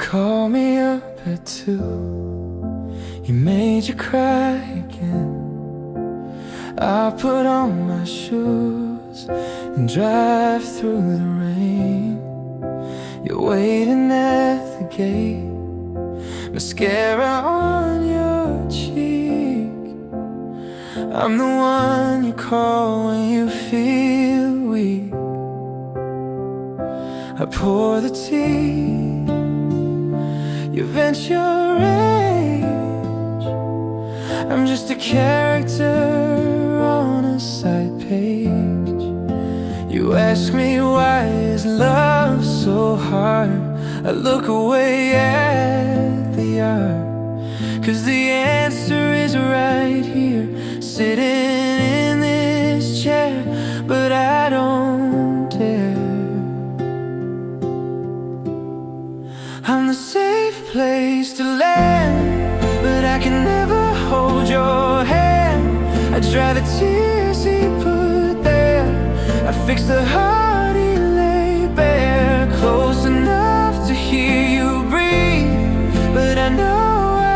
called me up at 2. He made you cry again. I put on my shoes and drive through the rain. You're waiting at the gate, mascara on your cheek. I'm the one you call when you feel weak. I pour the tea, you vent your rage. I'm just a character on a side page. You ask me why is love so hard. I look away at the art, 'cause the answer is right here, sitting in this chair. But I don't dare. I'm the safe place to land, but I can never hold your hand. I dry the tears he put there, I fix the heart he laid bare. Close enough to hear you breathe, but I know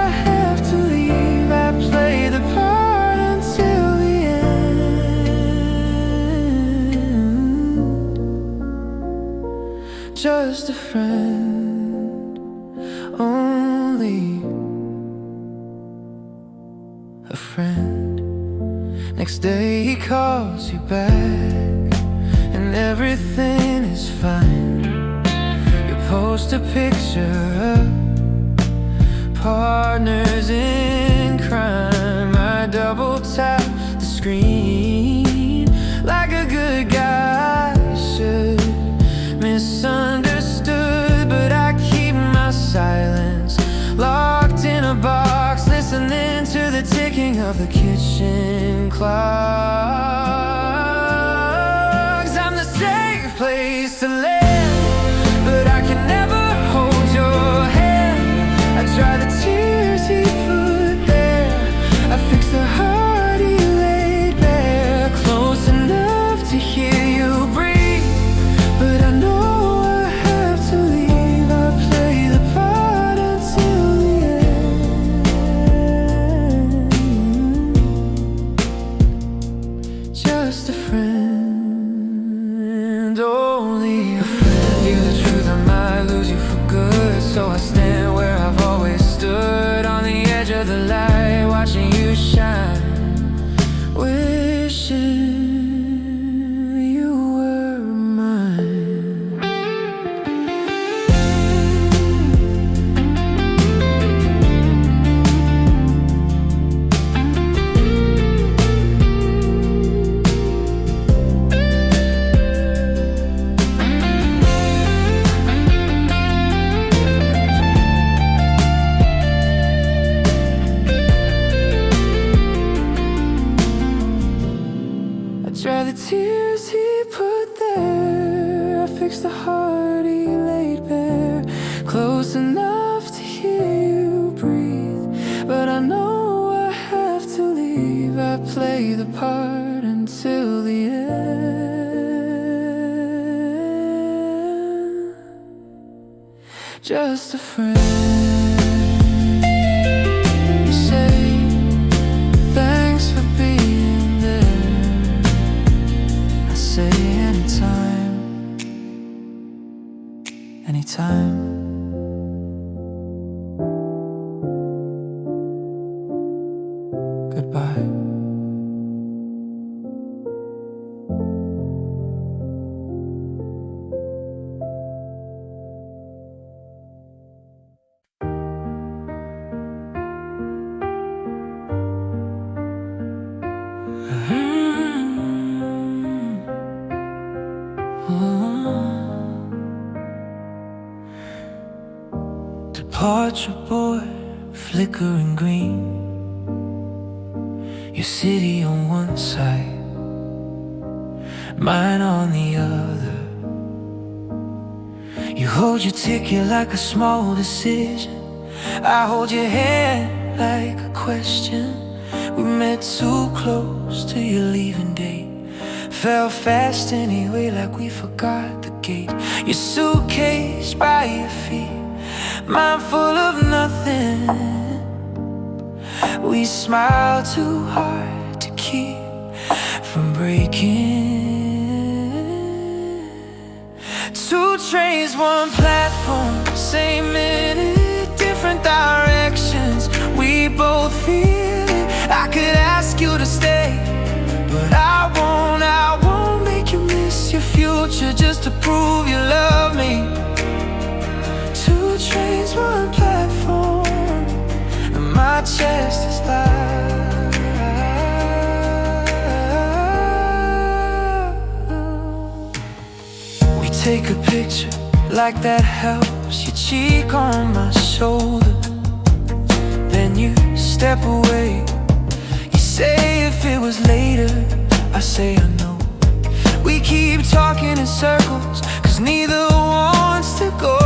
I have to leave. I play the part until the end. Just a friend, only a friend. Next day he calls you back and everything is fine. You post a picture of partners in crime. I double tap the screen like a good guy should. Misunderstood, but I keep my silence, locked in a box, listening to the ticking of the kitchen clocks. I'm the safe place to land, but I can never hold your hand. I dry the tears he put there, I fix the heart he laid bare. Close enough to hear you breathe, but I know I have to leave. I play the part until the end. Just a friend, only a friend. Hear the truth, I might lose you for good, so I stand where I've always stood, on the edge of the light, watching you shine, wishing you were mine. I dry the tears he put there, I fix the heart he laid bare. Close enough to hear you breathe, but I know I have to leave. I play the part until the end. Just a friend. You say thanks for being there. I say anytime, anytime. Goodbye. Departure board, flickering green. Your city on one side, mine on the other. You hold your ticket like a small decision, I hold your hand like a question. We met too close to your leaving date, fell fast anyway like we forgot the gate. Your suitcase by your feet, mind full of nothing. We smile too hard to keep from breaking. Two trains, one platform, same minute, different directions. We both feel it. I could ask you to stay, but I won't make you miss your future just to prove you love me. Two trains, one platform, and my chest is loud. We take a picture like that helps, your cheek on my shoulder. Then you step away. You say if it was later, I say I know. We keep talking in circles, cause neither wants to go.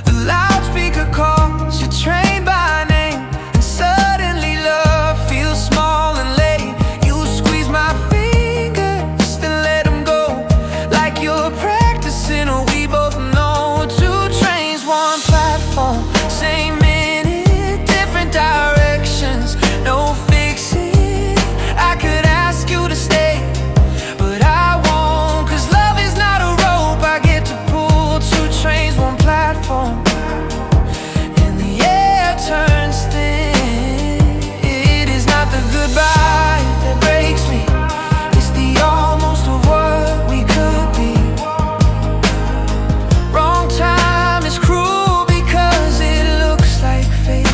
The loudspeaker calls your train by name, and suddenly love feels small and late. You squeeze my fingers, then let them go, like you're practicing, or we both know. Two trains, one platform, same minute, different directions. No fixing, I could ask you to stay, but I won't, cause love is not a rope I get to pull. Two trains, one platform, and the air turns thin. It is not the goodbye that breaks me, it's the almost of what we could be. Wrong time is cruel because it looks like fate,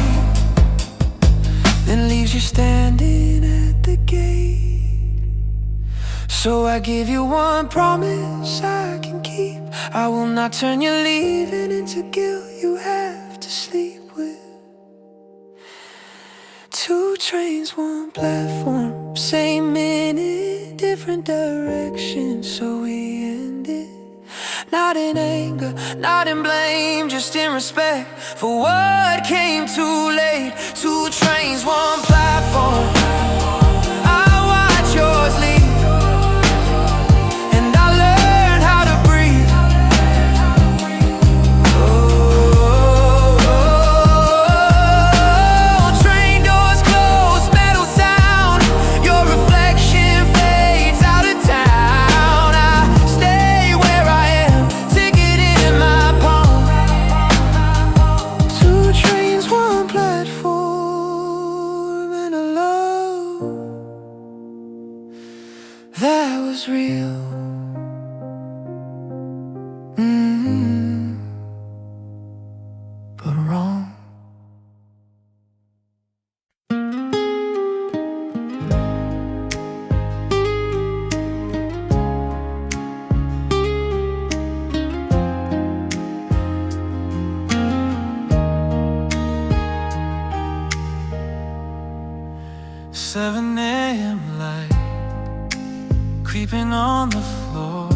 then leaves you standing at the gate. So I give you one promise I can keep, I will not turn your leaving into guilt you have to sleep with. Two trains, one platform, same minute, different directions. So we end it, not in anger, not in blame, just in respect for what came too late. Two trains, one platform, I watch yours leave, and I learn how to breathe. Oh, train doors close, metal sound, your reflection fades out of town. I stay where I am, ticket in my palm. Two trains, one platform, and a love that was real. But wrong. Seven a.m. light creeping on the floor.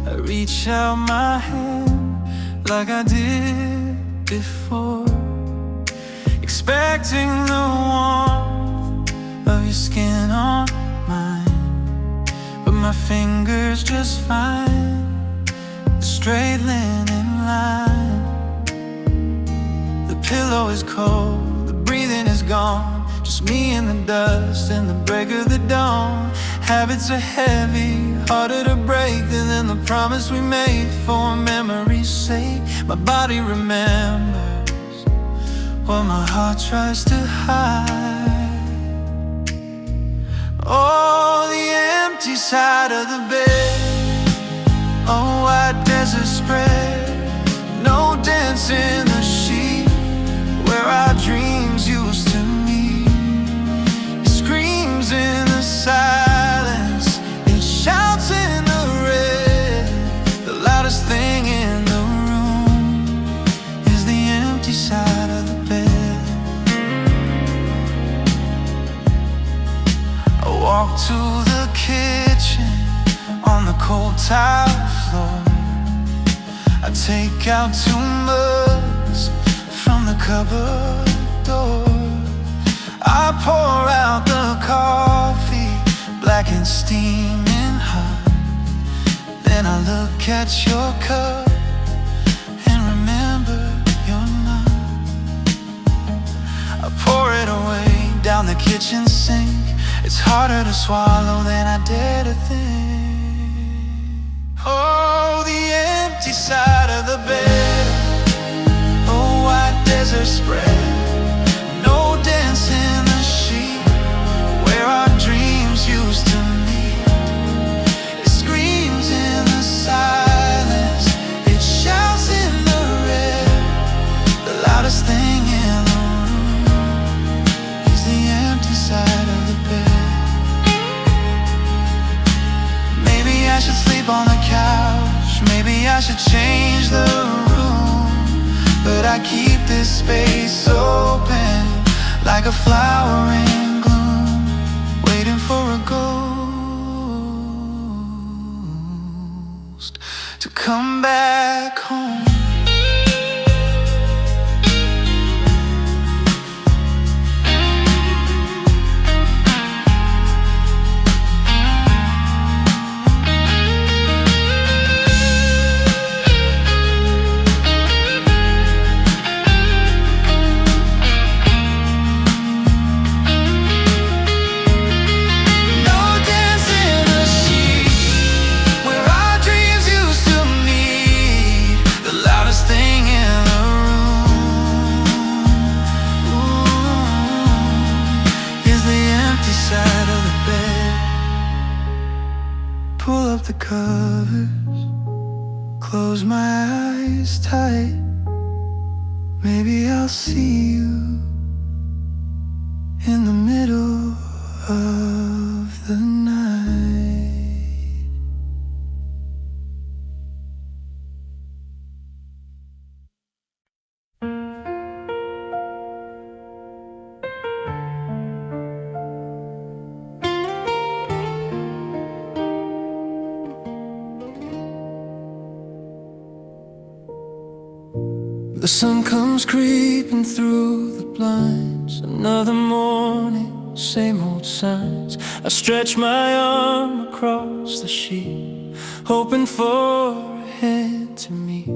I reach out my hand like I did before, expecting the warmth of your skin on mine, but my fingers just find the straight linen line. The pillow is cold, the breathing is gone, just me and the dust and the break of the dawn. Habits are heavy, harder to break than the promise we made. For memory's sake, my body remembers what my heart tries to hide. Oh, the empty side of the bed, a white desert spread, no dents in the sheet where our dreams used to meet. It screams in the silence, it shouts in the red. The loudest thing in the room is the empty side of the bed. I walk to the kitchen on the cold tile floor. I take out 2 mugs from the cupboard door. I pour out the coffee, black and steaming hot. Then I look at your cup the kitchen sink. It's harder to swallow than I dare to think. Oh, the empty side of the bed. Oh, white desert spread. No dance in the sheet where our dreams used to meet. It screams in the silence, it shouts in the red. The loudest thing in the room is the empty side of the bed. Maybe I should sleep on the couch, maybe I should change the room, but I keep this space open like a flower in gloom, waiting for a ghost to come back home. Pull up the covers, close my eyes tight. Maybe I'll see you in the middle of the night. The sun comes creeping through the blinds. Another morning, same old signs. I stretch my arm across the sheet, hoping for a hand to meet,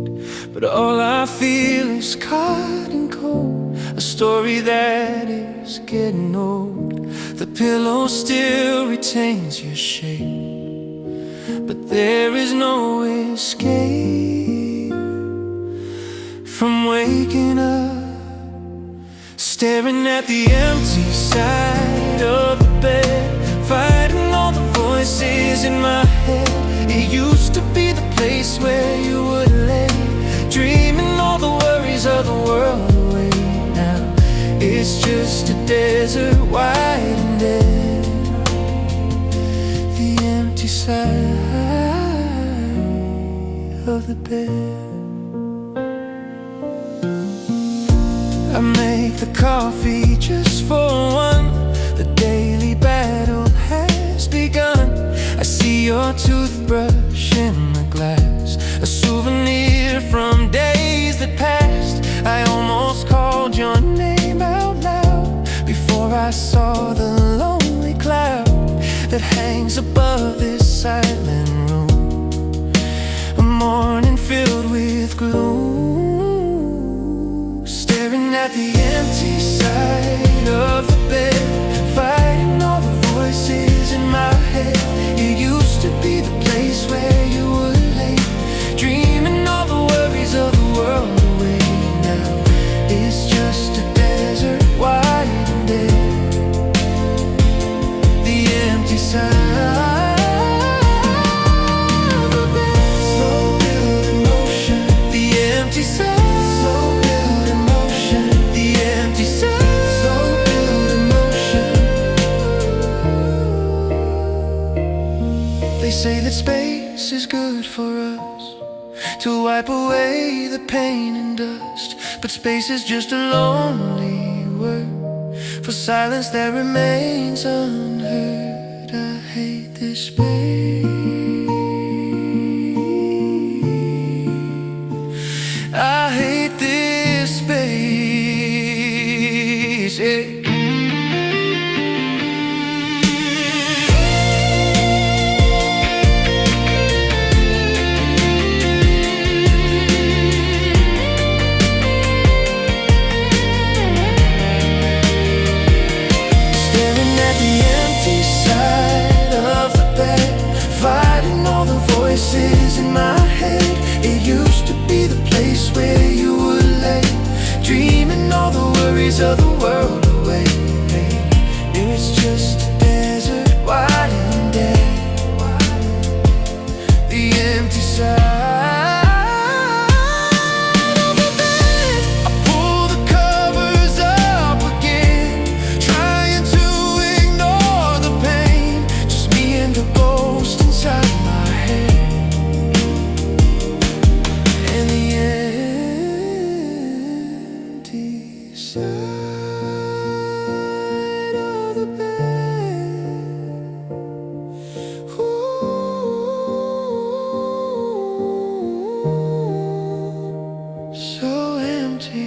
but all I feel is hot and cold. A story that is getting old. The pillow still retains your shape, but there is no escape from waking up, staring at the empty side of the bed, fighting all the voices in my head. It used to be the place where you would lay, dreaming all the worries of the world away. Now it's just a desert, wide and dead. The empty side of the bed. I make the coffee just for one. The daily battle has begun. I see your toothbrush in the glass, a souvenir from days that passed. I almost called your name out loud before I saw the lonely cloud that hangs above this silent room. A morning filled with gloom, staring at the empty side of the bed, fighting all the voices in my head. It used to be the place where you would lay, dreaming all the worries of the world away. Now it's just a desert, wide and dead. The empty side. They say that space is good for us, to wipe away the pain and dust. But space is just a lonely word for silence that remains unheard. I hate this space. I hate this space, yeah. worries of the world away. It's just a desert wide and dead. The empty side of the bed. I pull the covers up again, trying to ignore the pain. Just me and the ghost inside my head. And the empty side of the bed. Ooh, so empty.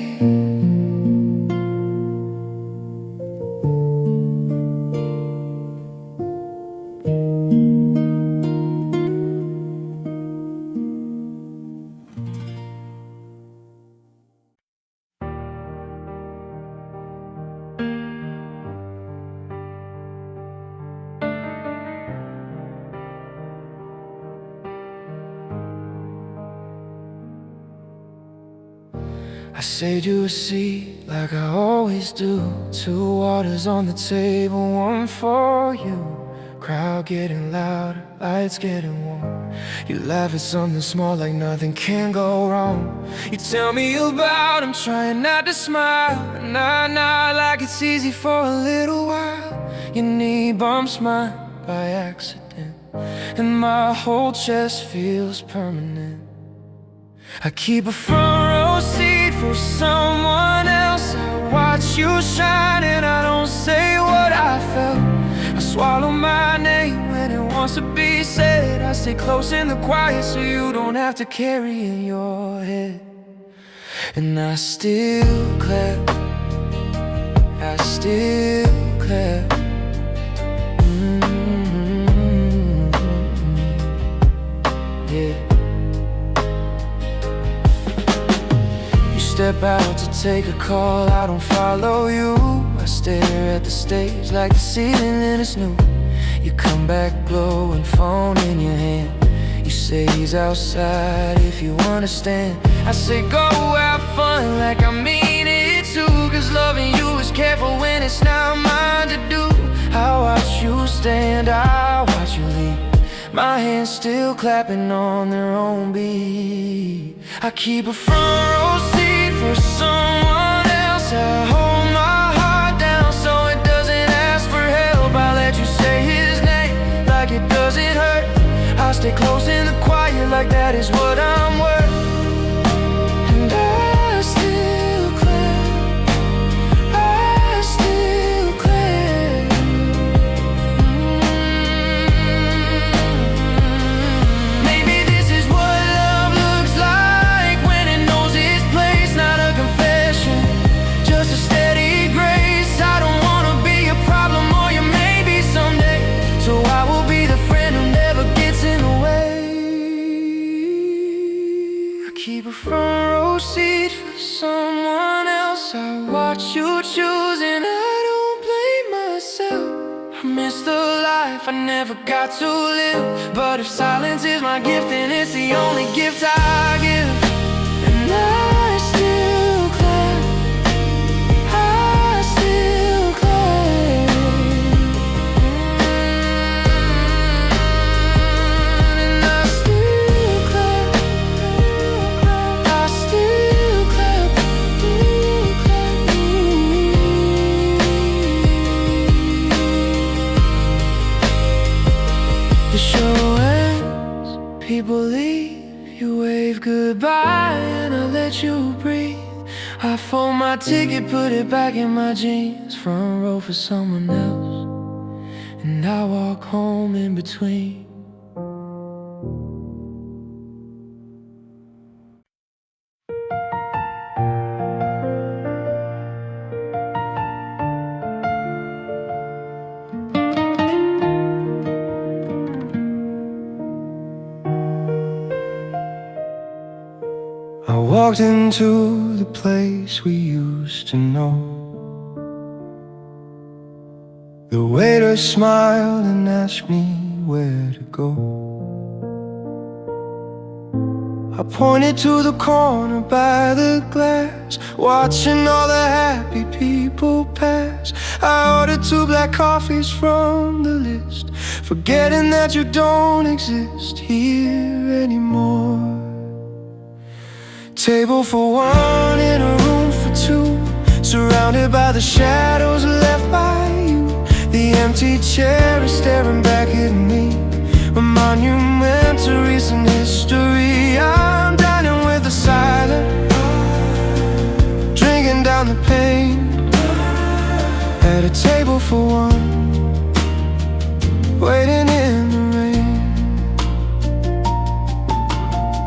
I saved you a seat like I always do. 2 waters on the table, one for you. Crowd getting louder, lights getting warm. You laugh at something small like nothing can go wrong. You tell me about him, trying not to smile. Nah, like it's easy for a little while. Your knee bumps mine by accident, and my whole chest feels permanent. I keep a front row seat for someone else. I watch you shine and I don't say what I felt. I swallow my name when it wants to be said. I stay close in the quiet so you don't have to carry in your head. And I still clap, I still clap. Yeah. Step out to take a call, I don't follow you. I stare at the stage like the ceiling and it's new. You come back glowing, phone in your hand. You say he's outside if you understand. I say go have fun like I mean it too. Cause loving you is careful when it's not mine to do. I watch you stand, I watch you leave. My hands still clapping on their own beat. I keep a front row seat for someone else. I hold my heart down so it doesn't ask for help. I let you say his name like it doesn't hurt. I stay close in the quiet like that is what I'm worth. And I still clap, I still clap. Maybe this is what love looks like when it knows its place. Not a confession, just a steady grace. I don't wanna be a problem or you maybe someday. So I will be the friend who never gets in the way. I keep a front row seat for someone else. I watch you choose and I don't blame myself. I miss the life I never got to live. But if silence is my gift, then it's the only gift I give. And I still clap, I still clap. And I still clap, I still clap, The show ends, people leave. You wave goodbye and I let you breathe. I fold my ticket, put it back in my jeans. Front row for someone else, and I walk home in between. I walked into the place we used to know. The waiter smiled and asked me where to go. I pointed to the corner by the glass, watching all the happy people coffees from the list, forgetting that you don't exist here anymore. Table for one in a room for two, surrounded by the shadows left by you. The empty chair is staring back at me, a monument to recent history. I'm dining with the silent, drinking down the pain, at a table for one, waiting in the rain.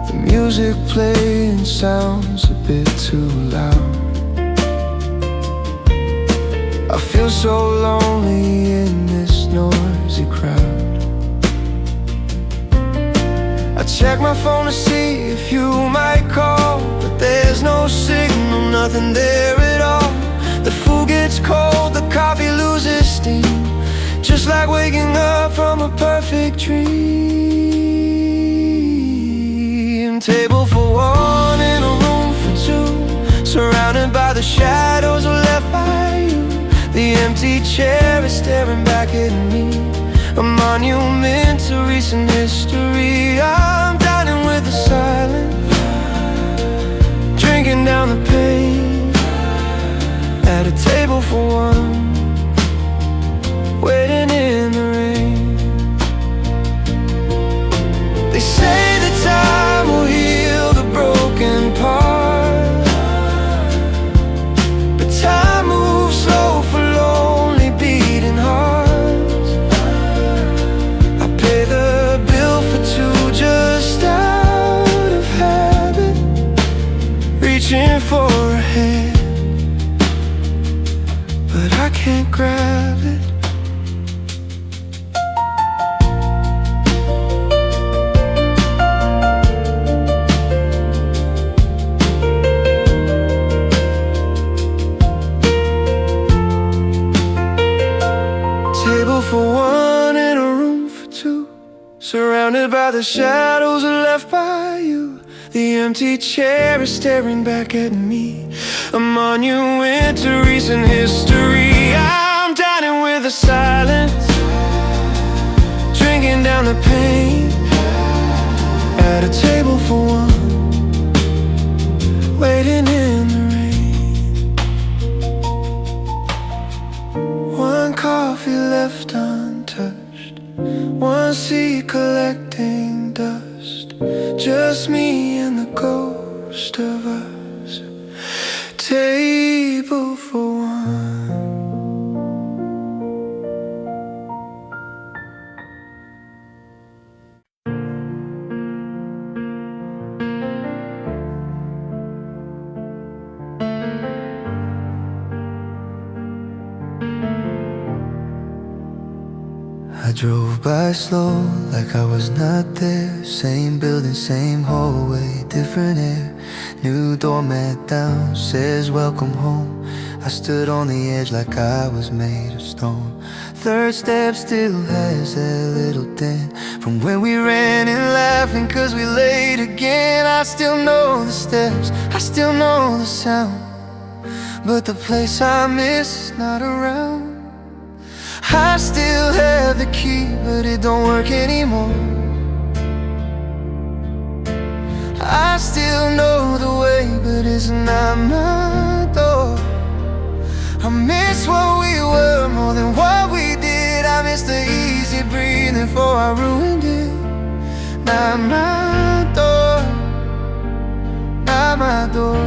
The music playing sounds a bit too loud. I feel so lonely in this noisy crowd. I check my phone to see if you might call, but there's no signal, nothing there at all. The food gets cold, the coffee loses steam, just like waking up from a perfect dream. Table for one in a room for two, surrounded by the shadows left by you. The empty chair is staring back at me, a monument to recent history. I'm dining with the silence, drinking down the pain, at a table for one, waiting in the rain. They say that time will heal the broken part, but time moves slow for lonely beating hearts. I pay the bill for two just out of habit, reaching for a hand, but I can't grab it. Table for one in a room for two, surrounded by the shadows left by you. The empty chair is staring back at me, a monument to recent history. I'm dining with the silence, drinking down the pain, at a table for one, waiting in the rain. One coffee left untouched, one seat collecting dust, just me and the ghost of us. Table for one. I drove by slow, like I was not there. Same building, same hallway, different air. New doormat down, says welcome home. I stood on the edge like I was made of stone. Third step still has that little dent from when we ran and laughing cause we late again. I still know the steps, I still know the sound, but the place I miss is not around. I still have the key, but it don't work anymore. I still know the way, but it's not my door. I miss what we were more than what we did. I miss the easy breathing before I ruined it. Not my door, not my door.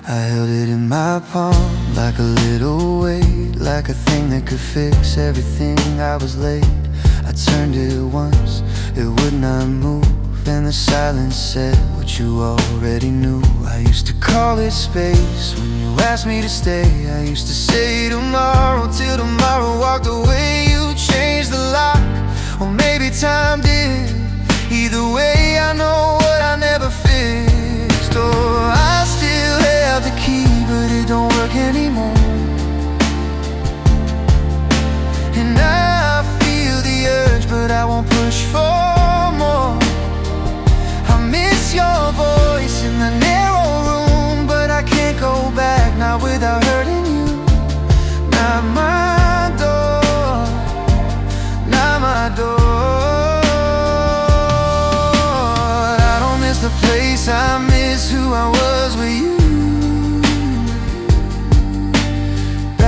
I held it in my palm like a little weight, like a thing that could fix everything. I was late, I turned it once, it would not move, and the silence said what you already knew. I used to call it space when you asked me to stay. I used to say tomorrow till tomorrow walked away. You changed the lock, or maybe time did. Either way I know what I never fixed. Oh, I still have the key, but it don't work anymore. And I feel the urge, but I won't push for more. I miss your voice in the narrow room, but I can't go back, not without hurting you. Not my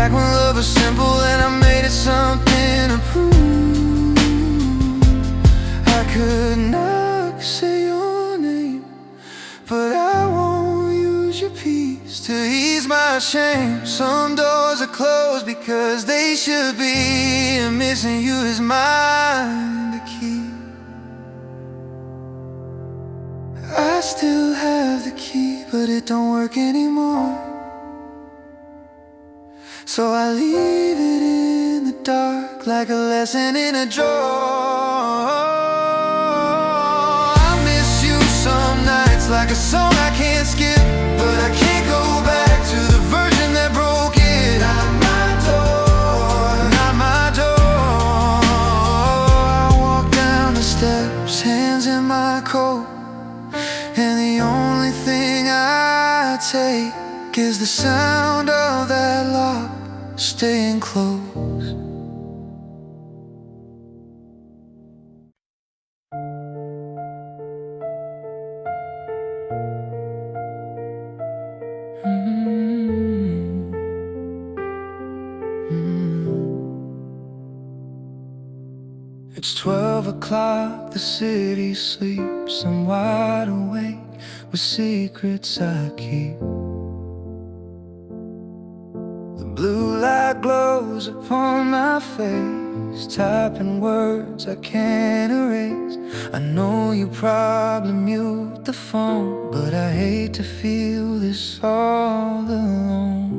back when love was simple and I made it something to prove. I could not say your name, but I won't use your peace to ease my shame. Some doors are closed because they should be, and missing you is mine to keep. I still have the key, but it don't work anymore. So I leave it in the dark like a lesson in a drawer. I miss you some nights like a song I can't skip, but I can't go back to the version that broke it. Not my door, not my door. I walk down the steps, hands in my coat, and the only thing I take is the sound of that lock staying close. It's 12 o'clock, the city sleeps. I'm wide awake with secrets I keep. The blue light glows upon my face, typing words I can't erase. I know you probably mute the phone, but I hate to feel this all alone.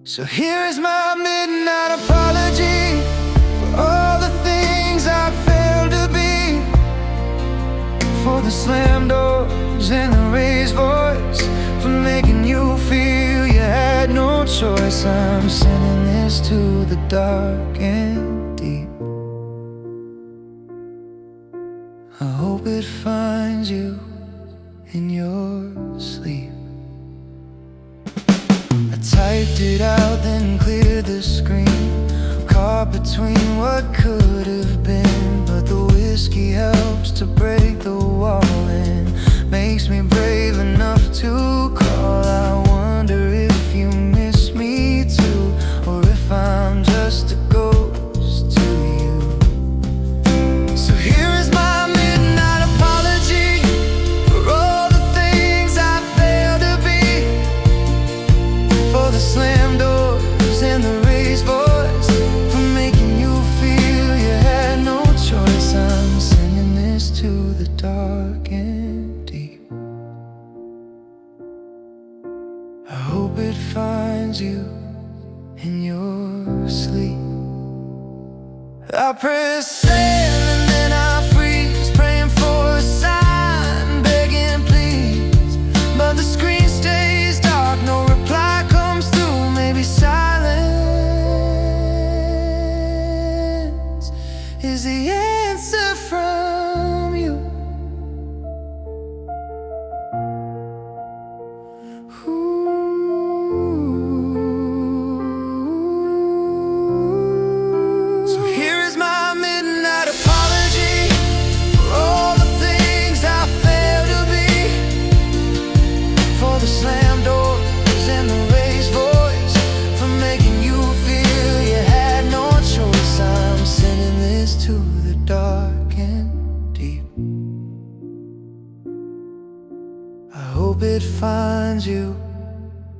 So here's my midnight apology for all the things I failed to be, for the slammed doors and the raised voice, for making you feel you had no choice. I'm sending this to the dark and deep. I hope it finds you in your sleep. I typed it out, then cleared the screen, caught between what could have been. But the whiskey helps to break the wall and makes me brave enough to call. I wonder if you miss me too, or if I'm just a ghost to you. So here is my midnight apology for all the things I failed to be, for the slammed doors and the raised voice, for making you feel you had no choice. I'm sending this to the dark and deep. I hope it finds you in your sleep. I press send and then I freeze, praying for a sign, begging please. But the screen stays dark, no reply comes through. Maybe silence is the answer from you. So here is my midnight apology for all the things I failed to be, for the slammed doors and the raised voice, for making you feel you had no choice. I'm sending this to the dark and deep. I hope it finds you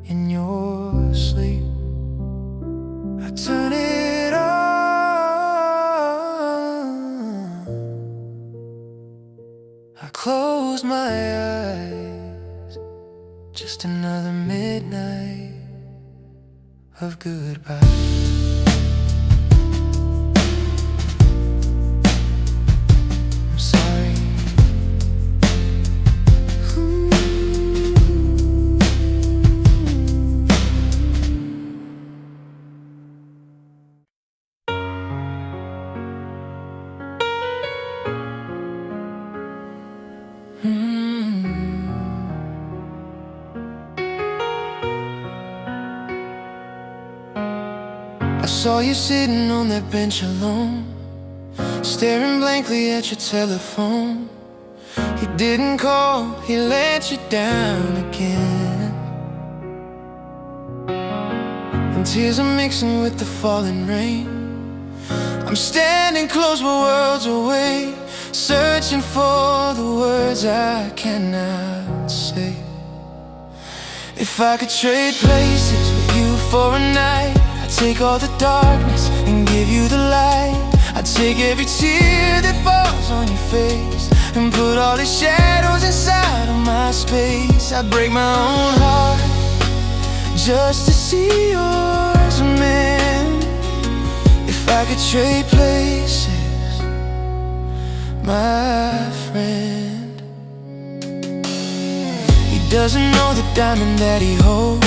in your sleep. I turn it on, I close my eyes, just another midnight of goodbye. I'm sorry. I saw you sitting on that bench alone, staring blankly at your telephone. He didn't call, he let you down again. And tears are mixing with the falling rain. I'm standing close but worlds away, searching for the words I cannot say. If I could trade places with you for a night, I'd take all the darkness and give you the light. I'd take every tear that falls on your face and put all the shadows inside of my space. I'd break my own heart just to see yours, man. If I could trade places, my friend. He doesn't know the diamond that he holds.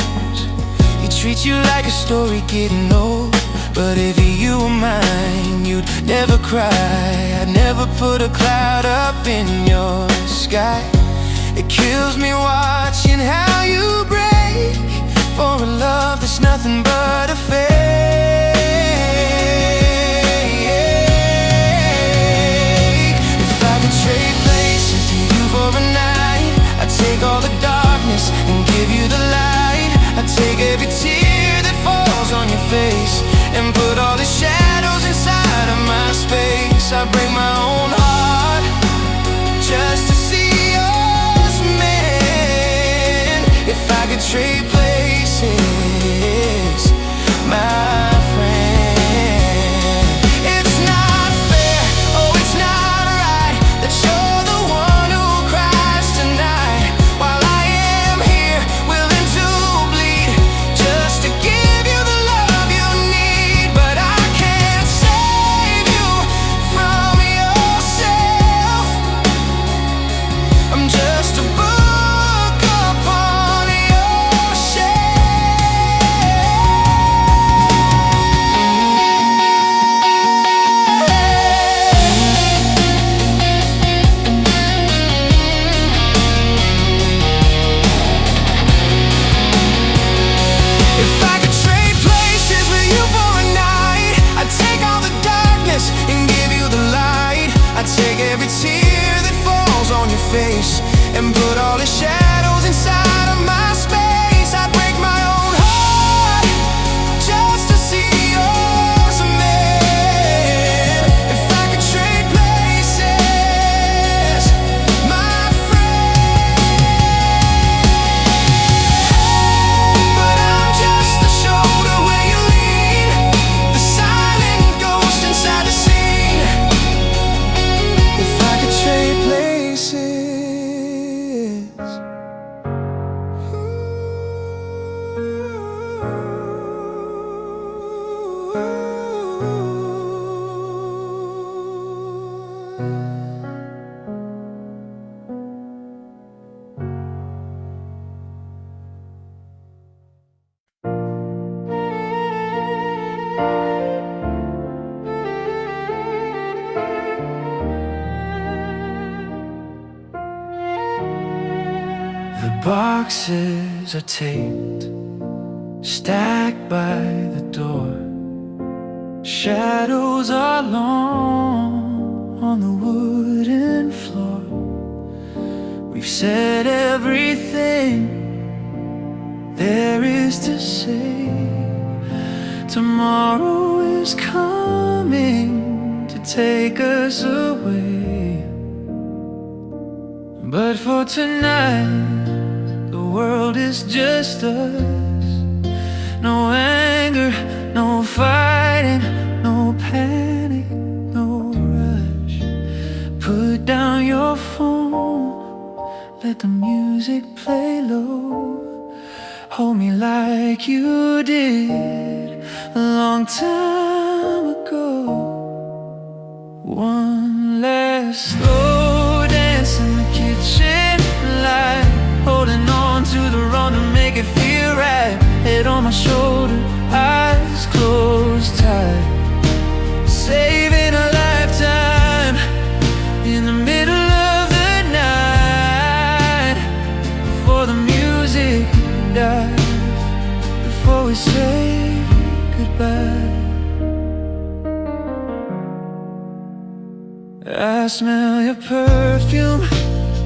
He treats you like a story getting old. But if you were mine, you'd never cry. I'd never put a cloud up in your sky. It kills me watching how you break for a love that's nothing but a fake. If I could trade places with you for a night, I'd take all the darkness and give you the light. I'd take every tear that falls on your face and put all the shadows inside of my space. I break my own heart just to see yours, man. If I could trade places, my friend. It's not fair, oh it's not right, that you're the one who cries tonight, while I am here willing to bleed just to give you the love you need. But I can't save you from yourself. I'm just a book upon your shelf. If I could trade places with you for a night, I'd take all the darkness and give you the light. I'd take every tear that falls on your face and put all the shadows inside of my space. I'd break my own heart just to see yours, man. If I could trade places, my friend. But I'm just the shoulder where you lean, the silent ghost inside the scene. If I could trade places. The boxes are taped, stacked by the door. Shadows are long on the wooden floor. We've said everything there is to say. Tomorrow is coming to take us away. But for tonight, the world is just us. No anger, no fighting, no panic, no rush. Put down your phone, let the music play low. Hold me like you did a long time ago. One last slow dance in the kitchen light, holding on to the wrong to make it feel right. Head on my shoulder, eyes closed tight, saving a lifetime in the middle of the night. Before the music dies, before we say goodbye. I smell your perfume,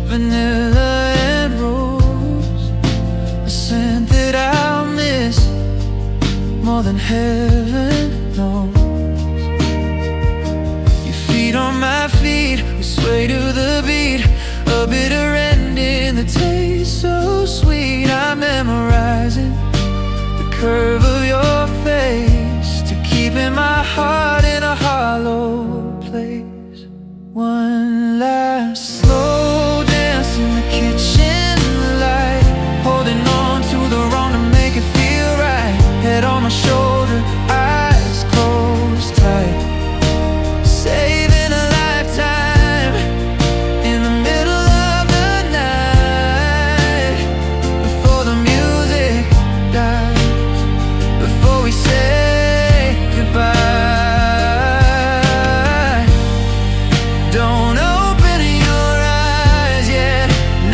vanilla and rose, a scent that I'll miss more than heaven knows. Your feet on my feet, we sway to the beat. A bitter ending, the taste so sweet. I'm memorizing the curve of your face to keep in my heart in a hollow place. One last slow dance in the kitchen light, holding on to the wrong to make it feel right. Head on my shoulder, eyes closed tight, saving a lifetime in the middle of the night. Before the music dies, before we say goodbye. Don't open your eyes yet,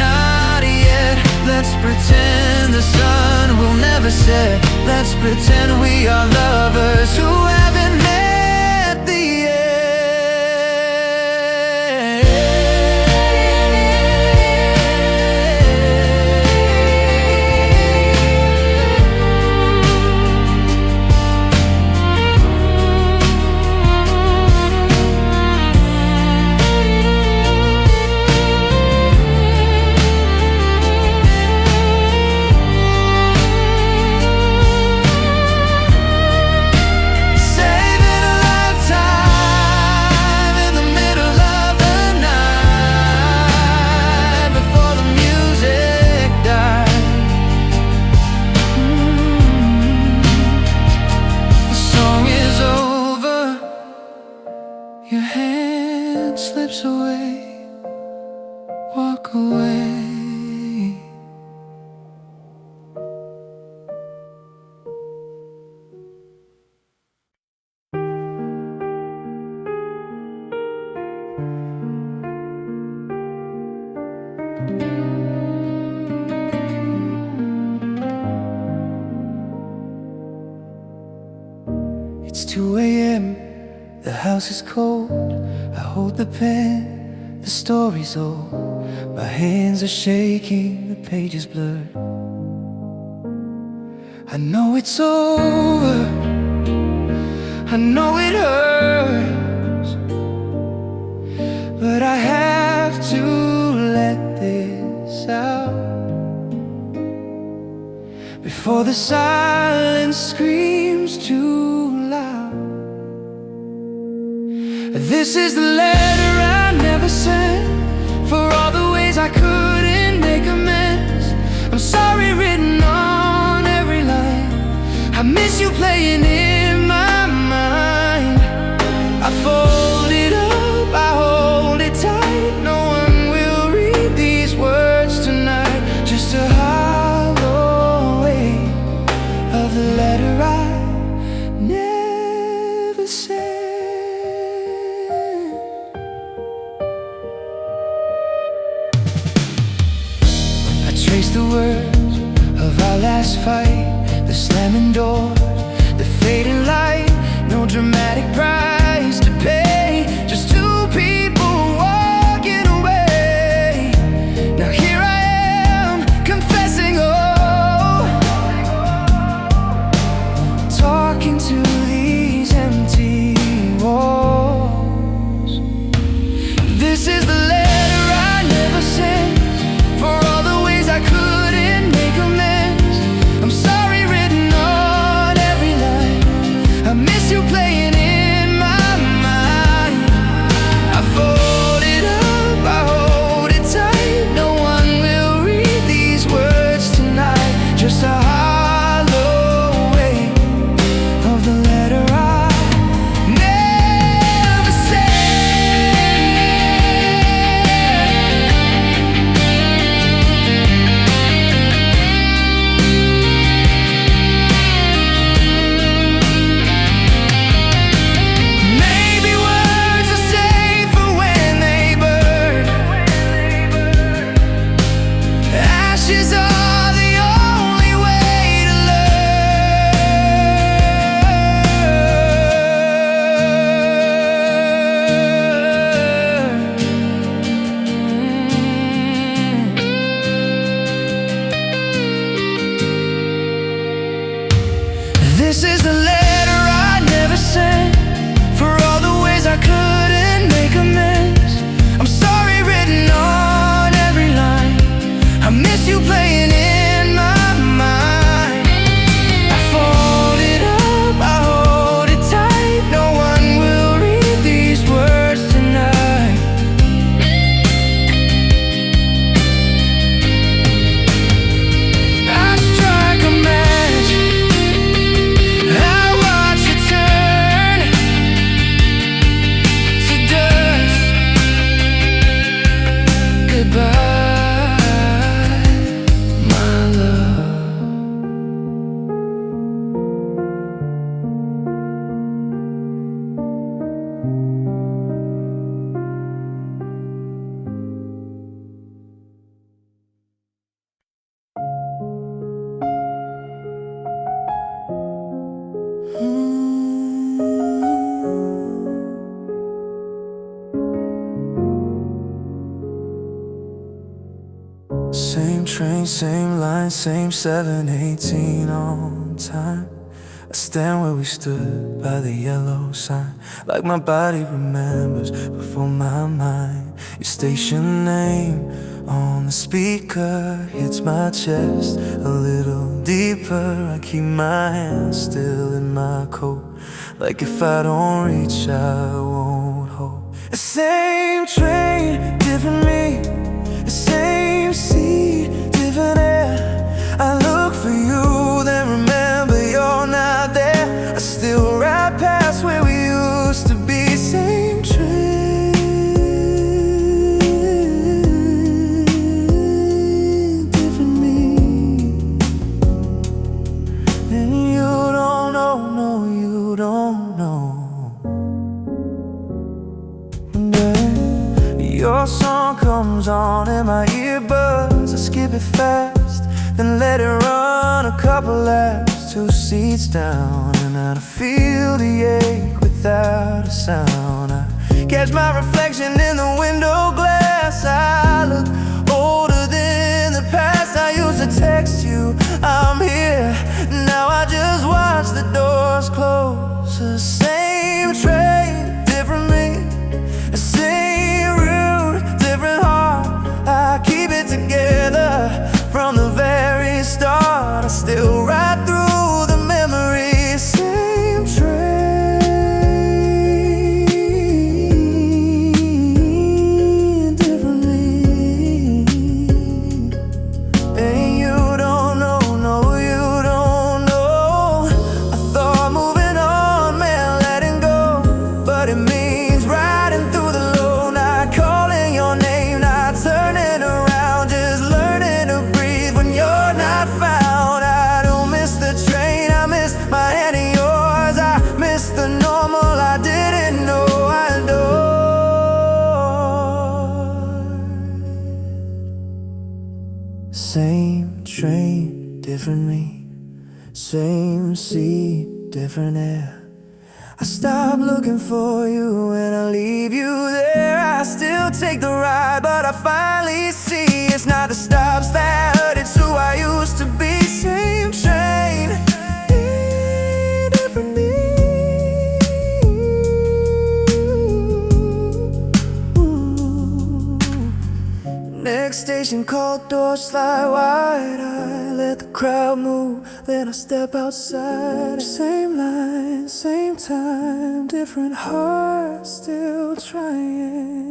not yet. Let's pretend the sun will never set. Let's pretend we are lovers who haven't met the slips away, walk away. It's 2 a.m., the house is cold. I hold the pen, the story's old. My hands are shaking, the page is blurred. I know it's over, I know it hurts, but I have to let this out before the silence screams too loud. This is the letter I never sent, for all the ways I couldn't make amends. I'm sorry written on every line. I miss you playing in my mind. I fold it up, I hold it tight. No one will read these words tonight. Just a hollow weight of the letter I never sent. Trace the words of our last fight, the slamming door, the fading light. No dramatic price to pay. This is the letter I never sent, for all the ways I couldn't make amends. I'm sorry written on every line. I miss you playing in my mind. I fold it up, I hold it tight. No one will read these words tonight. I strike a match, I watch it turn to dust. Goodbye, my love. Same train, same line, same 7:18 on time. I stand where we stood by the yellow sign, like my body remembers before my mind. Your station name on the speaker hits my chest a little deeper. I keep my hand still in my coat, like if I don't reach I won't hold. The same train, different me. The same sea, different air. I look for you, then remember you're not there. I still ride past where we used to be. Same train, different me. And you don't know, no, you don't know. Your song comes on in my earbuds. I skip it fast, then let it run a couple laps. 2 seats down, and I feel the ache without a sound. I catch my reflection in the window glass. I look older than the past. I used to text you, I'm here. Now I just watch the doors close. The same train, different me. The same route, different heart. I keep it together from the very start. I still ride through the memories. Same train, different me. And you don't know, no, you don't know. I thought moving on meant letting go, but it means riding through the low, not calling your name, not turning around, just learning to breathe when you're not found. I don't miss the train, I miss my hand in yours. I miss the normal I didn't know I adored. Same train, different me. Same seat, different air. I stop looking for you and I leave you there. I still take the ride, but I finally see it's not the stops that hurt, it's who I used to be. Same train, different me. Next station called, doors slide wide. I let the crowd move, then I step outside. Same line, same time, different heart, still trying.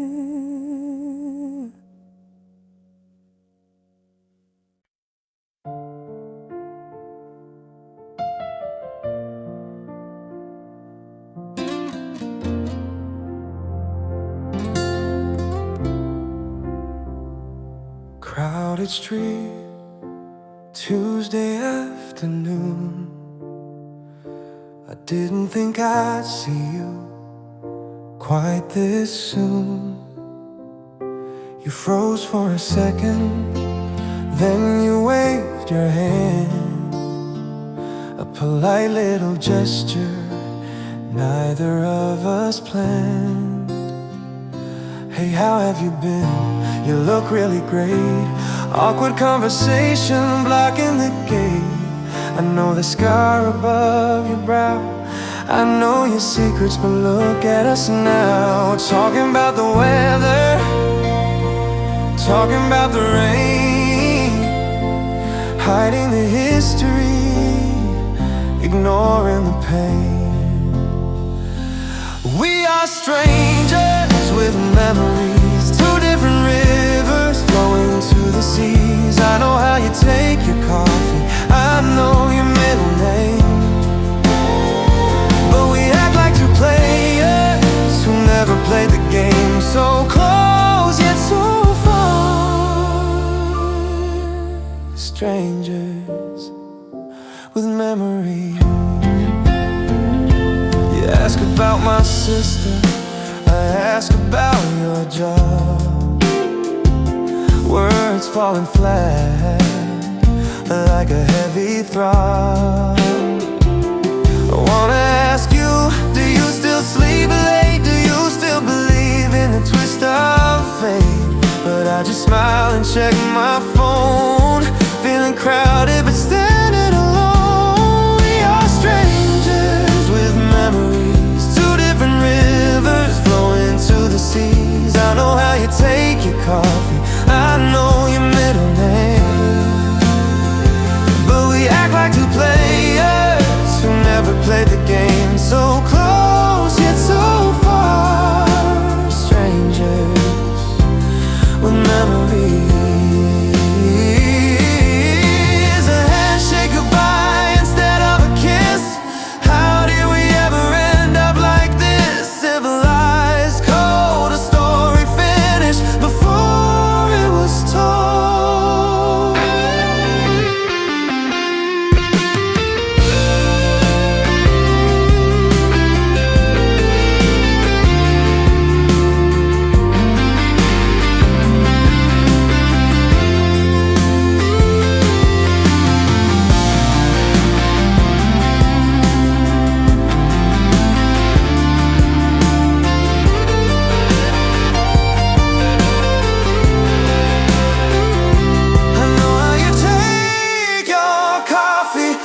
Crowded street, Tuesday afternoon. I didn't think I'd see you quite this soon. You froze for a second, then you waved your hand, a polite little gesture neither of us planned. Hey, how have you been? You look really great. Awkward conversation blocking the gate. I know the scar above I know your secrets, but look at us now. Talking about the weather, talking about the rain, hiding the history, ignoring the pain. We are strangers with memories, two different rivers flowing to the seas. I know how you take your coffee, I know your middle name, but we act like two players who never played the game. So close yet so far, strangers with memories. You ask about my sister, I ask about your job. Words falling flat like a heavy throb. I wanna ask you, do you still sleep late? Do you still believe in the twist of fate? But I just smile and check my phone, feeling crowded but standing alone. We are strangers with memories, two different rivers flowing to the seas. I know how you take your coffee, I know your middle name, but we act like two players who never played the game. So close yet so far, strangers with memories. A handshake goodbye instead of a kiss. How did we ever end up like this? Civilized, cold, a story finished before it was told.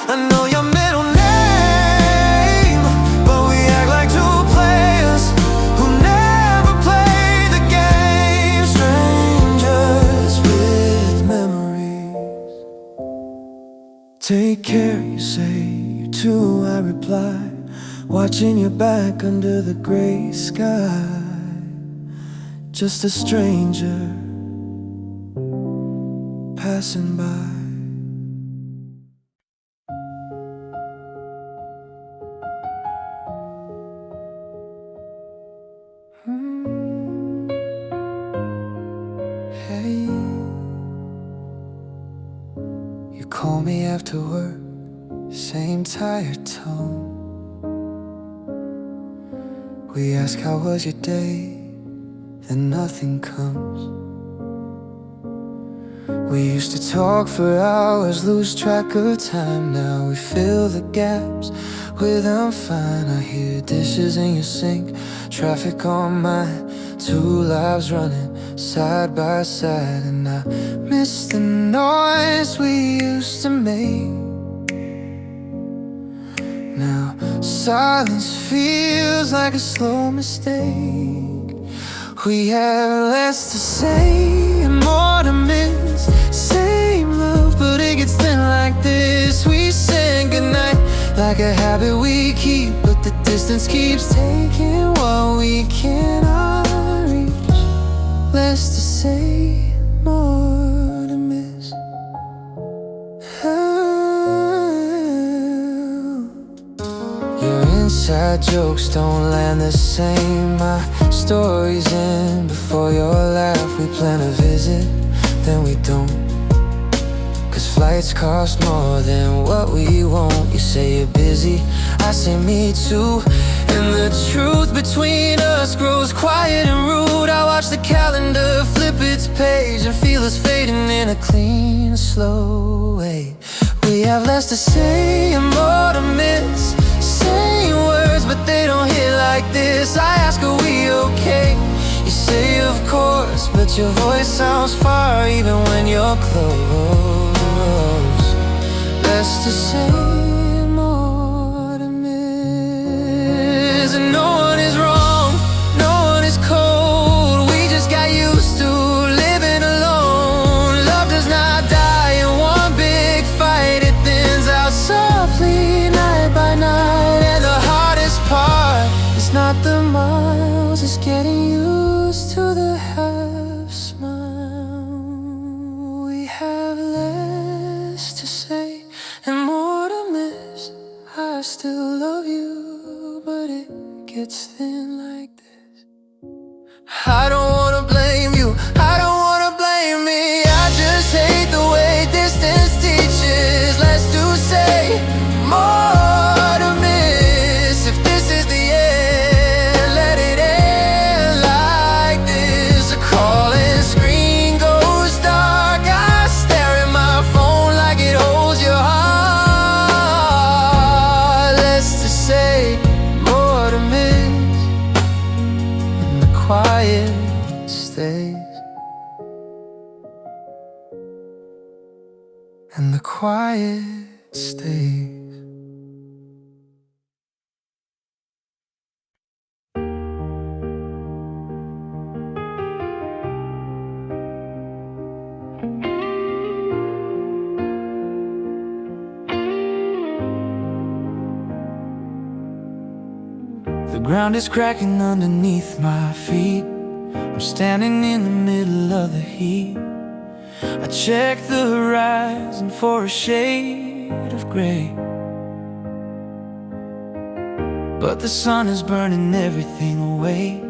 I know your middle name, but we act like two players who never played the game. Strangers with memories. Take care, you say, you too, I reply, watching your back under the gray sky. Just a stranger passing by. Hey, you call me after work, same tired tone. We ask how was your day, then nothing comes. We used to talk for hours, lose track of time. Now we fill the gaps with I'm fine. I hear dishes in your sink, traffic on mine, two lives running side by side. And I miss the noise we used to make. Now silence feels like a slow mistake. We have less to say and more to miss. Same love, but it gets thin like this. We say goodnight like a habit we keep, but the distance keeps taking what we cannot reach. Less to say, more to miss. Your inside jokes don't land the same. My story's in before your laugh. We plan a visit, then we don't, 'cause flights cost more than what we want. You say you're busy, I say me too, and the truth between us grows quiet and rude. I watch the calendar flip its page and feel us fading in a clean, slow way. We have less to say and more to miss. Same words, but they don't hit like this. I ask, are we okay? You say of course, but your voice sounds far even when you're close. Less to say, more to miss. I still love you, but it gets thin like this. I don't wanna blame you, I don't wanna blame me. I just hate the way distance teaches less to say, more to miss. If this is the end, let it end like this. A calling screen goes dark, I stare at my phone like it holds your heart. Less to say, more to miss, and the quiet stays. And the quiet stays. The ground is cracking underneath my feet. I'm standing in the middle of the heat. I check the horizon for a shade of gray, but the sun is burning everything away.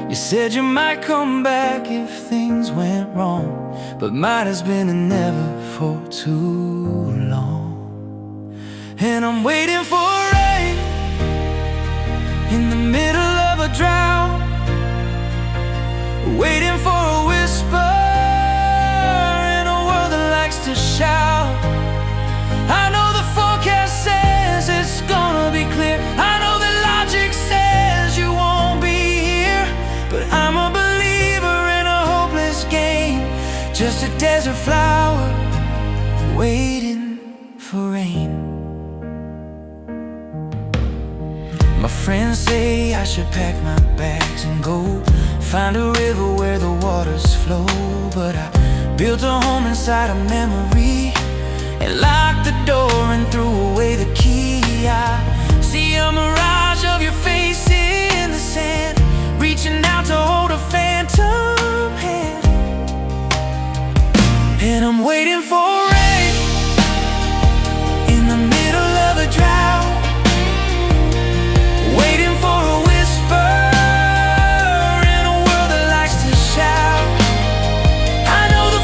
You said you might come back if things went wrong, but mine has been a never for too long. And I'm waiting for rain in the middle of a drought, waiting for a whisper to shout. I know the forecast says it's gonna be clear. I know the logic says you won't be here, but I'm a believer in a hopeless game, just a desert flower waiting for rain. My friends say I should pack my bags and go find a river where the waters flow, but I built a home inside a memory and locked the door and threw away the key. I see a mirage of your face in the sand, reaching out to hold a phantom hand. And I'm waiting for rain in the middle of a drought, waiting for a whisper in a world that likes to shout. I know the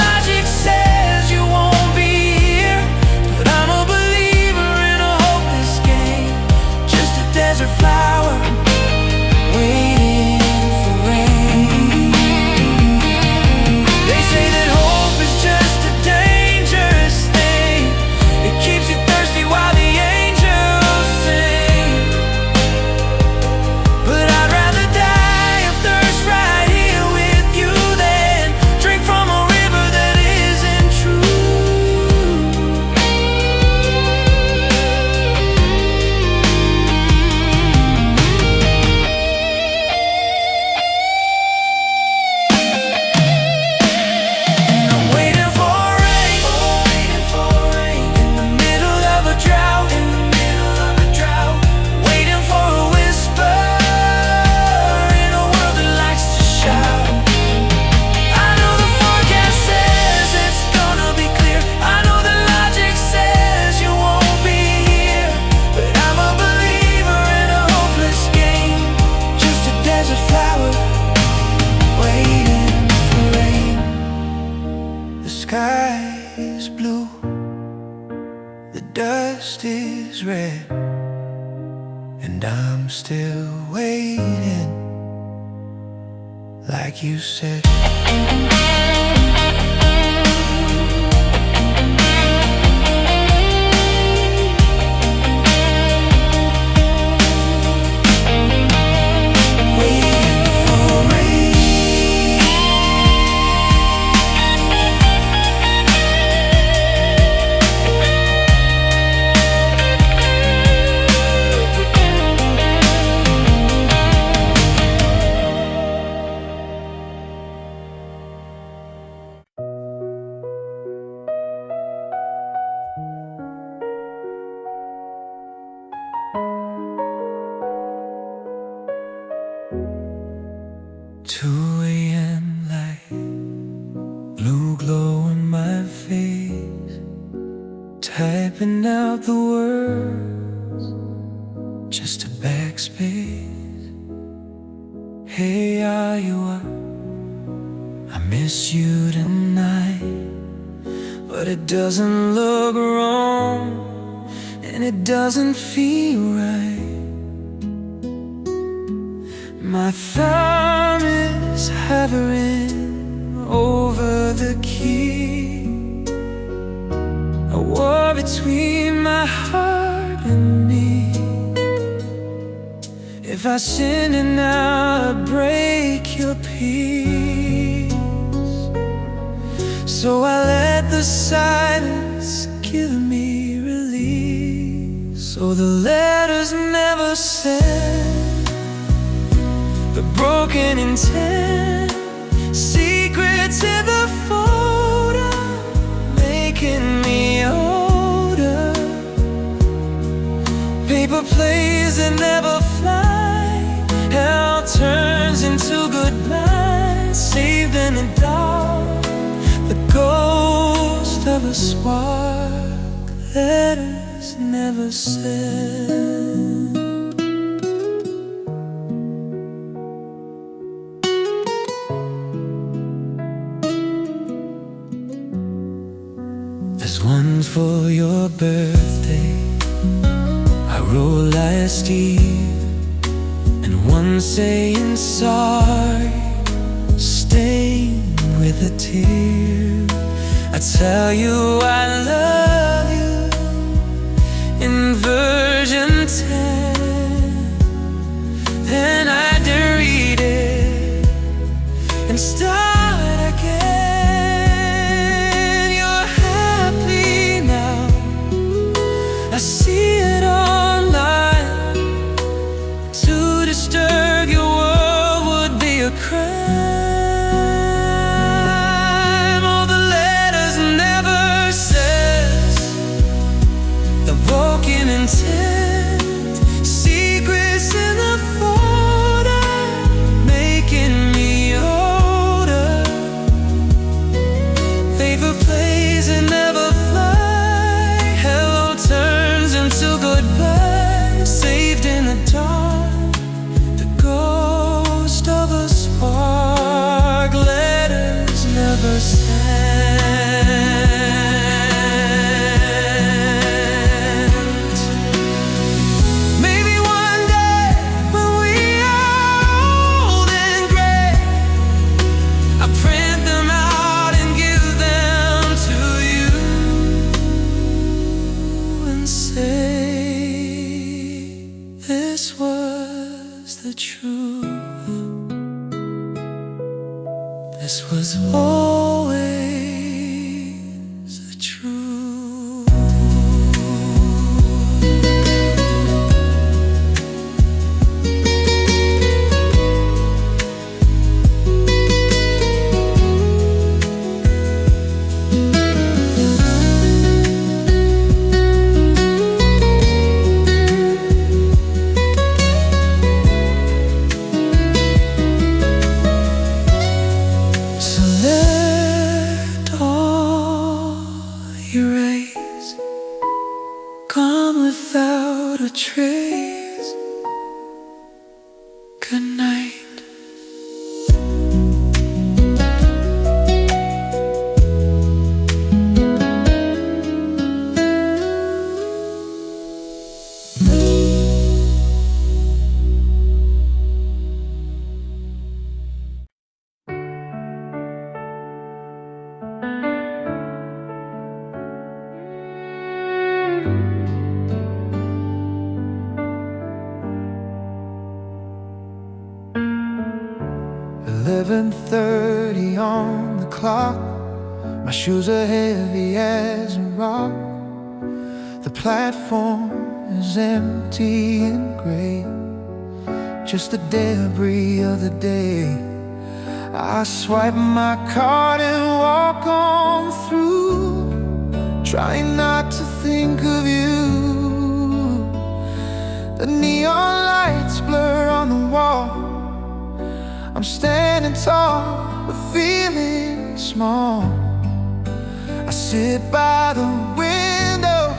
logic says you won't be here, but I'm a believer in a hopeless game, just a desert flower waiting for rain. They say that hope is just a dangerous thing. It keeps you thirsty while the angels sing, but I'd rather die of thirst right here with you than drink from a river that isn't true. And I'm waiting for rain, in the middle of a drought, waiting for a whisper in a world that likes to shout. I know the forecast says it's gonna be clear. I know the logic says you won't be here, but I'm a believer in a hopeless game, just a desert flower waiting for rain. The sky is blue, the dust is red, and I'm still waiting, like you said. Waiting for rain. typing out the words, just a backspace. Hey, are you up? I miss you tonight. But it doesn't look wrong, and it doesn't feel right. My thumb is hovering over the key, a war between my heart and me. If I sin and now I break your peace, so I let the silence give me relief. So the letters never said the broken intent, secrets in the folder, making me older. Paper planes that never fly, hell turns into goodbyes, saved in the dark, the ghost of a spark, letters never said. There's one for your birthday I wrote last year, and one saying sorry, stained with a tear. I tell you I love you in version 10, then I delete it and start again. You're happy now, I see it online. To disturb your world would be a crime. Intent, secrets in the folder, making me older. Paper planes that never fly, hello turns into goodbye, saved in the dark, the ghost of a spark, letters never sent. This was the truth. This was always the truth. Gone without a trace. Good night. "11:30 on the clock. My shoes are heavy as a rock. The platform is empty and gray, just the debris of the day. I swipe my card and walk on through, trying not to think of you. The neon lights blur on the wall. I'm standing tall, but feeling small. I sit by the window,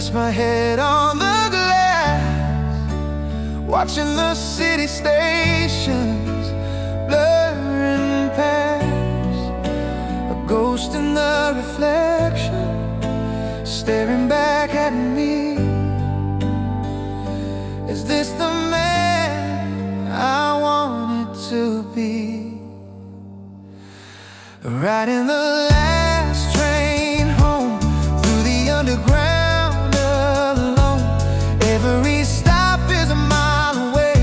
rest my head on the glass, watching the city stations blurring past, a ghost in the reflection staring back at me. Is this the man I wanted to be? Riding the last train home through the underground alone. Every stop is a mile away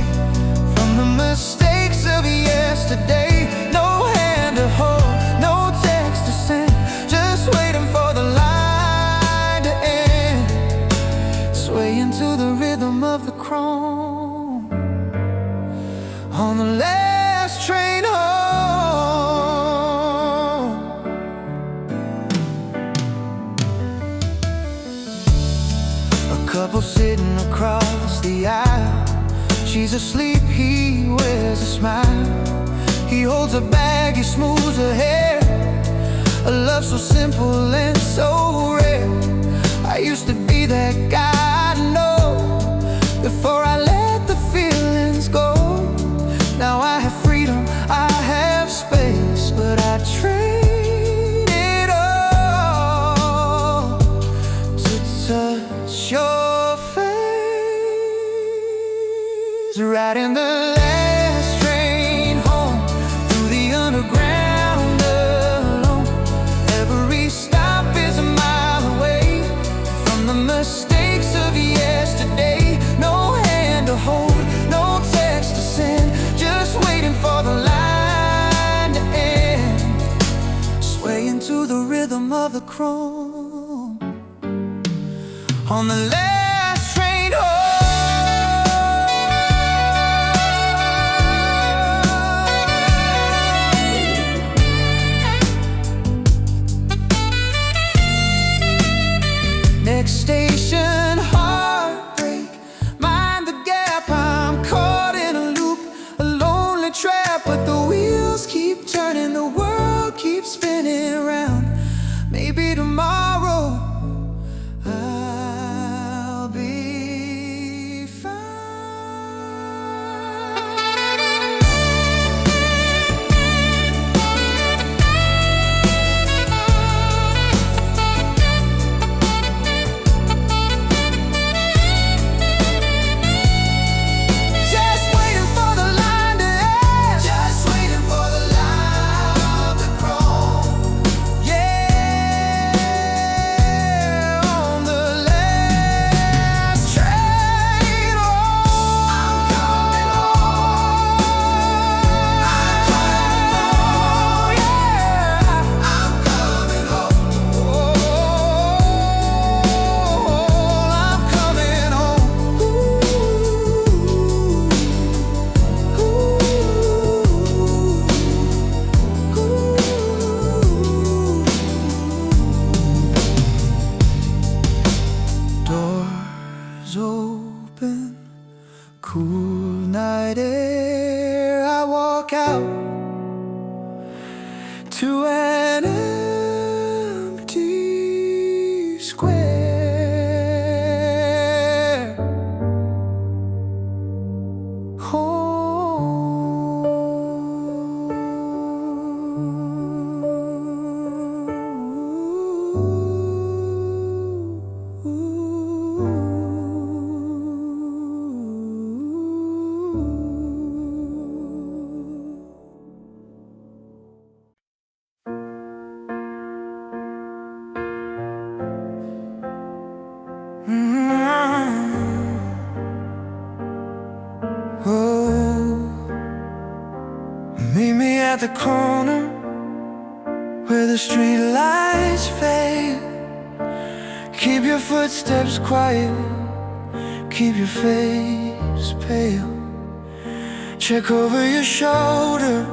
from the mistakes of yesterday. No hand to hold, no text to send, just waiting for the line to end. Swaying to the rhythm of the chrome on the last train home. Couple sitting across the aisle. She's asleep, he wears a smile. He holds her bag, he smooths her hair. A love so simple and so rare. I used to be that guy, I know, before I let the feelings go. Now I have freedom, I have space, but I trade it all to touch your riding the last train home through the underground alone. Every stop is a mile away from the mistakes of yesterday. No hand to hold, no text to send, just waiting for the line to end. Swaying to the rhythm of the chrome on the last train home. Next station, heartbreak. Mind the gap, I'm caught in a loop, a lonely trap. But the wheels keep turning, the world keeps spinning around. Maybe tomorrow I'll be fine. Open, cool night air. I walk out to an empty square. Home. Meet me at the corner where the street lights fade. Keep your footsteps quiet, keep your face pale. Check over your shoulder,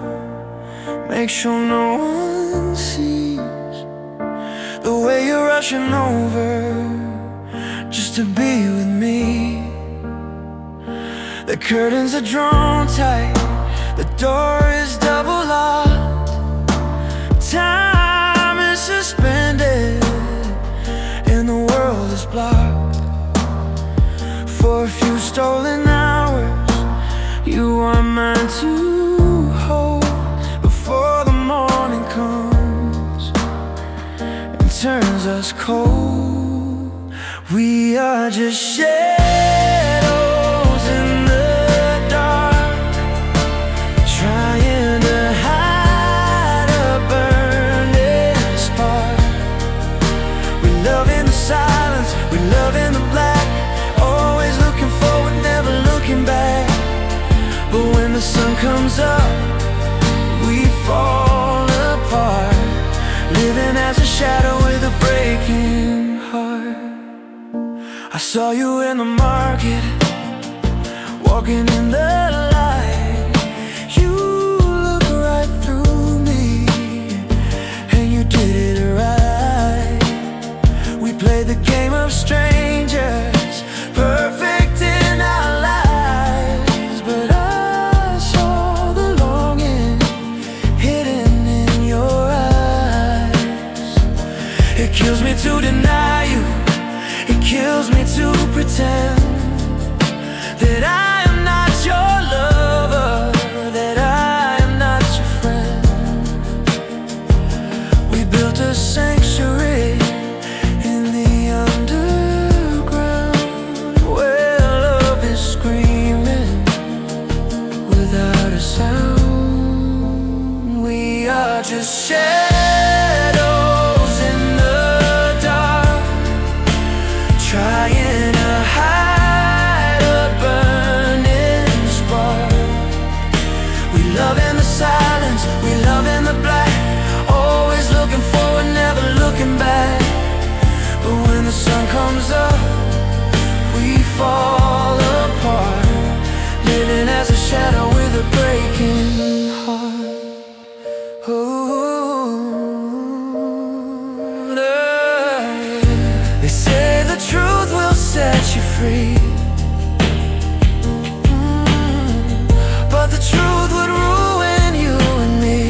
make sure no one sees the way you're rushing over just to be with me. The curtains are drawn tight, the door is double locked. Time is suspended and the world world is blocked. For a few stolen hours, you are mine to hold before the morning comes and turns us cold. We are just shadows in the dark, trying to hide a burning spark. We love in the silence, we love in the black, always looking forward, never looking back. But when the sun comes up, we fall apart, living as a shadow with a breaking heart. I saw you in the market, walking in the light. You looked right through me, and you did it right. We played the game of strangers, perfect in our lives. But I saw the longing hidden in your eyes. It kills me to deny you, it kills me to pretend that I am not your lover, that I am not your friend. We built a sanctuary in the underground, where love is screaming without a sound. We are just shadows in the dark, trying to hide a burning spark. We love in the silence, we love in the black, always looking forward, never looking back. But when the sun comes up, we fall apart, living as a shadow with a breaking heart. They say the truth will set you free, but the truth would ruin you and me.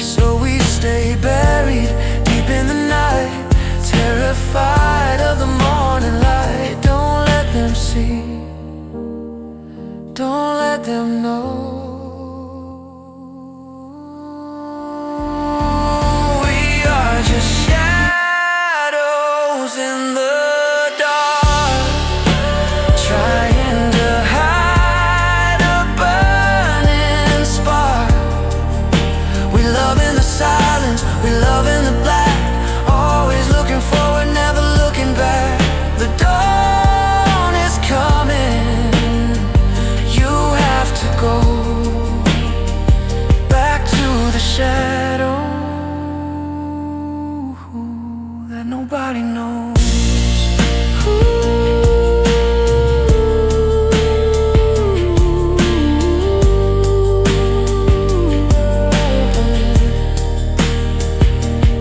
So we stay buried deep in the night, terrified of the morning light. Don't let them see, don't let them know. We are just shadows in the dark, trying to hide a burning spark. We love in the silence, we love in the black, always looking forward, never looking back. The dawn is coming, you have to go back to the shadow that nobody knows.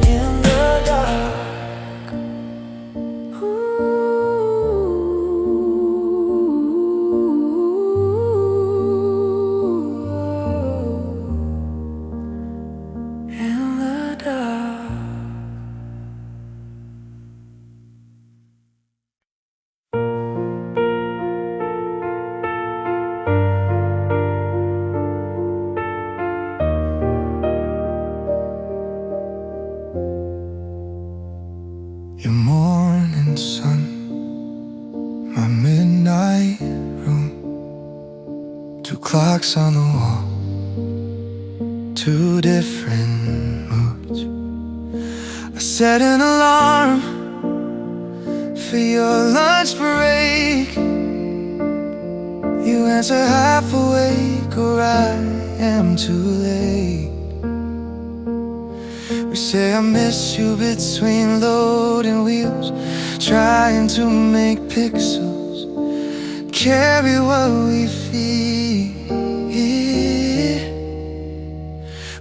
In the dark, in the dark. Your morning sun, my midnight room, two clocks on the wall, two different moods. I set an alarm for your lunch break. You answer half awake, or I am too late. We say I miss you between loading wheels, trying to make pixels carry what we feel.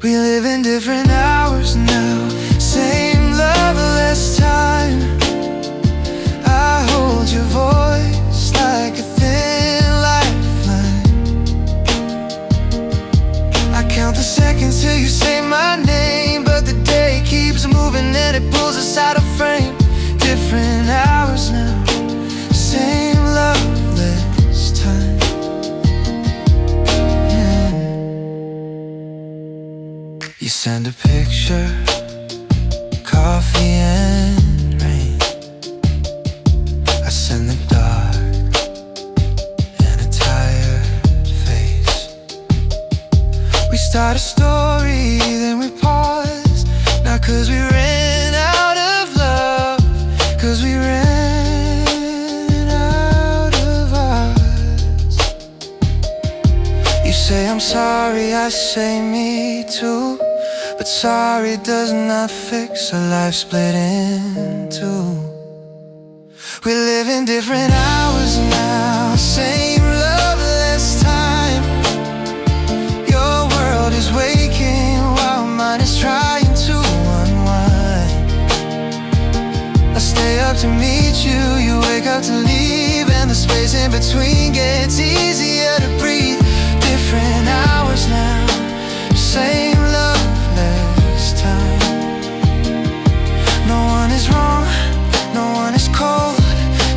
We live in different hours now, same love, less time. I hold your voice like a thin lifeline. I count the seconds till you say my name, but the day keeps moving and it pulls us out of frame. say me too, but sorry does not fix a life split in two. We live in different hours now, same love, less time. Your world is waking while mine is trying to unwind. I stay up to meet you, you wake up to leave, and the space in between gets easier to breathe. Different hours now, same love, less time. No one is wrong, no one is cold.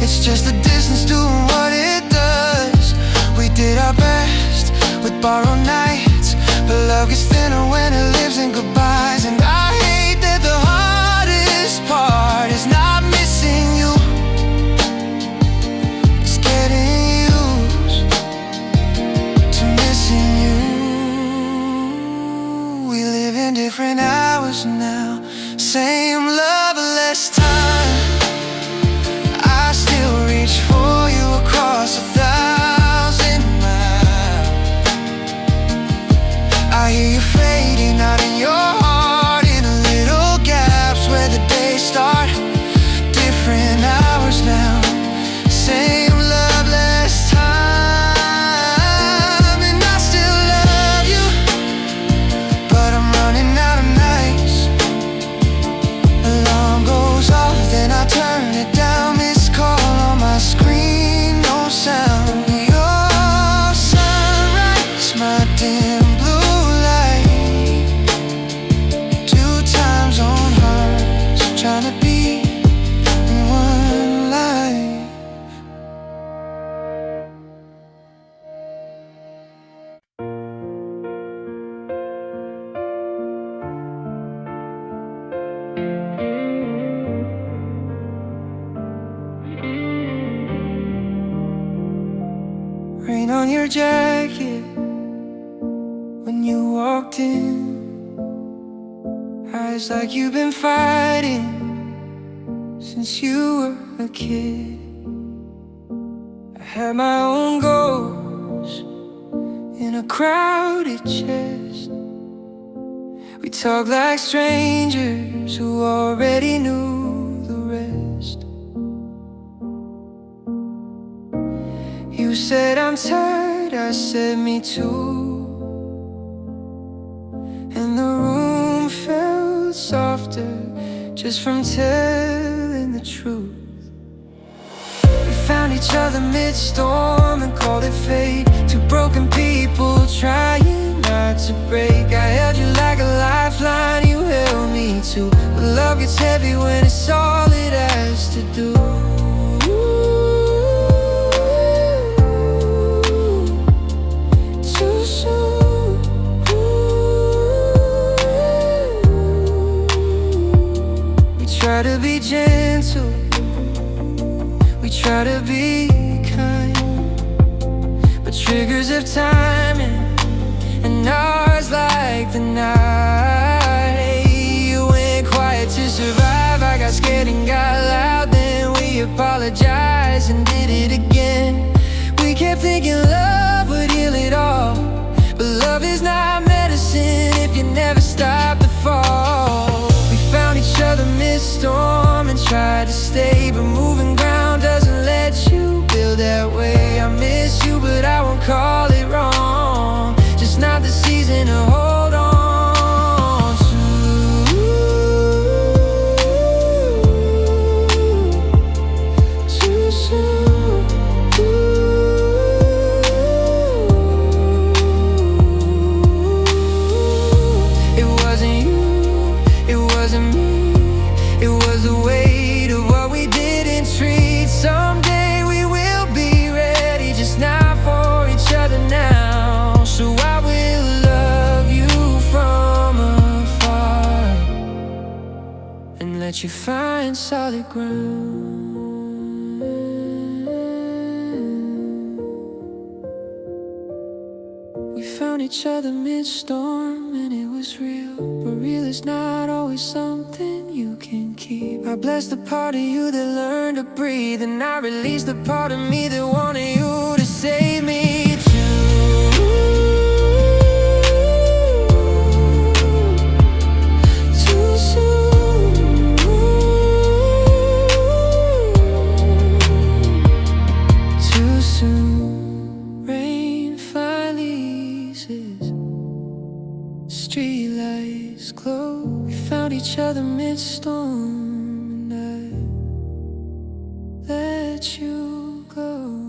It's just the distance doing what it does. We did our best with borrowed nights, but love gets thinner when it lives in goodbyes. And I hate that the hardest part is not missing you, it's getting used to missing you. We live in different hours now, same love, less time. I still reach for you across 1,000 miles. I hear you fading out in your heart, in the little gaps where the days start. Different hours now, same love, less time. And I still love you, but I'm running out of nights. Alarm goes off, then I turn it down. Missed call on my screen, no sound. Your sunrise, my dim blue light. 2 times on hearts, trying to be in one life. Rain on your jacket when you walked in. Eyes like you've been fighting since you were a kid. I had my own goals in a crowded chest. We talked like strangers who already knew the rest. You said I'm tired, I said me too, and the room felt softer just from telling the truth. We found each other mid-storm and called it fate. 2 broken people trying not to break. I held you like a lifeline, you held me too. But love gets heavy when it's all it has to do. Try to be gentle, we try to be kind, but triggers of timing and ours like the night. You went quiet to survive, I got scared and got loud. Then we apologized and did it again. We kept thinking love would heal it all, but love is not medicine if you never stop the fall. Found each other mid-storm and tried to stay, but moving ground doesn't let you build that way. I miss you, but I won't call it wrong. Just not the season to hold on to. Too soon. It wasn't you, it wasn't me, it was the weight of what we didn't treat. Someday we will be ready, just not for each other now. So I will love you from afar and let you find solid ground. We found each other mid-storm and it was real, but real is not always something you can keep. I bless the part of you that learned to breathe, and I release the part of me that wanted you to save me too. glow. We found each other mid-storm, and I let you go.